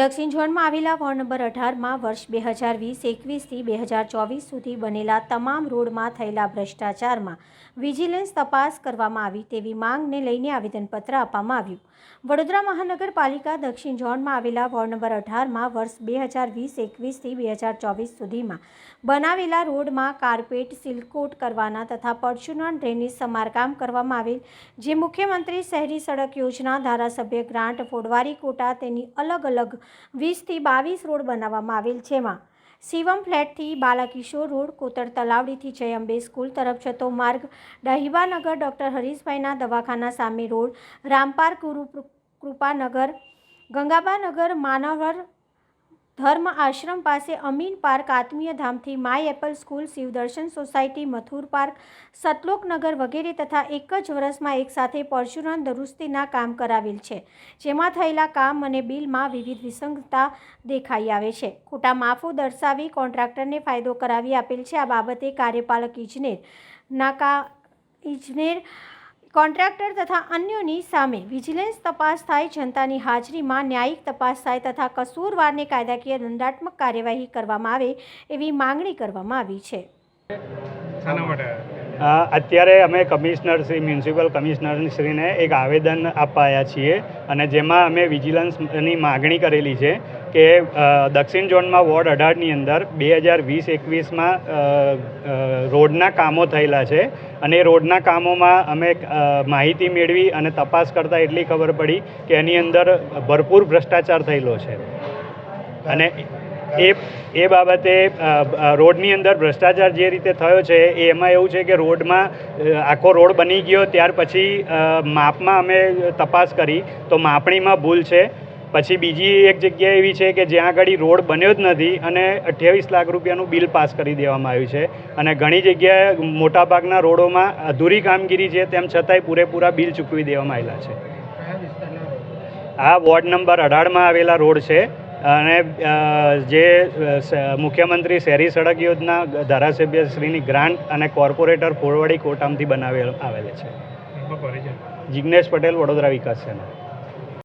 દક્ષિણ ઝોનમાં આવેલા વોર્ડ નંબર 18માં વર્ષ 2020-21થી 2024 સુધી બનેલા તમામ રોડમાં થયેલા ભ્રષ્ટાચારમાં વિજિલન્સ તપાસ કરવામાં આવી તેવી માંગને લઈને આવેદનપત્ર આપવામાં આવ્યું. વડોદરા મહાનગરપાલિકા દક્ષિણ ઝોનમાં આવેલા વોર્ડ નંબર 18માં વર્ષ 2020-21થી 2024 સુધીમાં બનાવેલા રોડમાં કાર્પેટ સીલકોટ કરવાના તથા પરચુરણ ડ્રેનેજ સમારકામ કરવામાં આવેલ, જે મુખ્યમંત્રી શહેરી સડક યોજના ધારાસભ્ય ગ્રાન્ટ ફોડવારી કોટા તેની અલગ અલગ 20 થી 22 રોડ બનાવવામાં આવેલ, જેમાં શિવમ ફ્લેટથી બાલાકિશોર રોડ, કોતર તલાવડીથી જય અંબે સ્કૂલ તરફ જતો માર્ગ, ડહીબાનગર ડૉક્ટર હરીશભાઈના દવાખાના સામે રોડ, રામપાર્ક કૃપાનગર, ગંગાબાનગર માનવર ધર્મ આશ્રમ પાસે અમીન પાર્ક, આત્મીય ધામથી my apple school, Shivdarshan society, Mathur park, Satloknagar વગેરે તથા એક જ વર્ષમાં એકસાથે પરચુરણ દુરુસ્તીના કામ કરાવેલ છે, જેમાં થયેલા કામ અને બિલમાં વિવિધ વિસંગતતા દેખાઈ આવે છે. ખોટા માફો દર્શાવી કોન્ટ્રાક્ટરને ફાયદો કરાવી આપેલ છે. આ બાબતે કાર્યપાલક ઇજનેર કોન્ટ્રાક્ટર તથા અન્યોની સામે વિજિલન્સ તપાસ થાય, જનતાની હાજરીમાં ન્યાયિક તપાસ થાય તથા કસૂરવારને કાયદાકીય દંડાત્મક કાર્યવાહી કરવામાં આવે એવી માંગણી કરવામાં આવી છે. અત્યારે અમે મ્યુનિસિપલ કમિશનરશ્રીને એક આવેદન આપવા આવ્યા છીએ અને જેમાં અમે વિજિલન્સની માગણી કરેલી છે કે દક્ષિણ ઝોનમાં વોર્ડ 18ની અંદર 2020-21માં રોડના કામો થયેલા છે અને એ રોડના કામોમાં અમે માહિતી મેળવી અને તપાસ કરતાં એટલી ખબર પડી કે એની અંદર ભરપૂર ભ્રષ્ટાચાર થયેલો છે અને એ બાબતે રોડની અંદર ભ્રષ્ટાચાર જે રીતે થયો છે એમાં એવું છે કે રોડમાં આખો રોડ બની ગયો ત્યાર પછી માપમાં અમે તપાસ કરી તો માપણીમાં ભૂલ છે. પછી બીજી એક જગ્યા એવી છે કે જ્યાં આગળ રોડ બન્યો જ નથી અને 28 લાખ રૂપિયાનું બિલ પાસ કરી દેવામાં આવ્યું છે અને ઘણી જગ્યાએ મોટાભાગના રોડોમાં અધૂરી કામગીરી છે તેમ છતાંય પૂરેપૂરા બિલ ચૂકવી દેવામાં આવેલા છે. આ વોર્ડ નંબર 18માં આવેલા રોડ છે અને જે મુખ્યમંત્રી શહેરી સડક યોજના ધારાસભ્ય શ્રીની ગ્રાન્ટ અને કોર્પોરેટર ફોડવારી કોટામાંથી આવેલા છે. જિગ્નેશ પટેલ, વડોદરા વિકાસ સેના.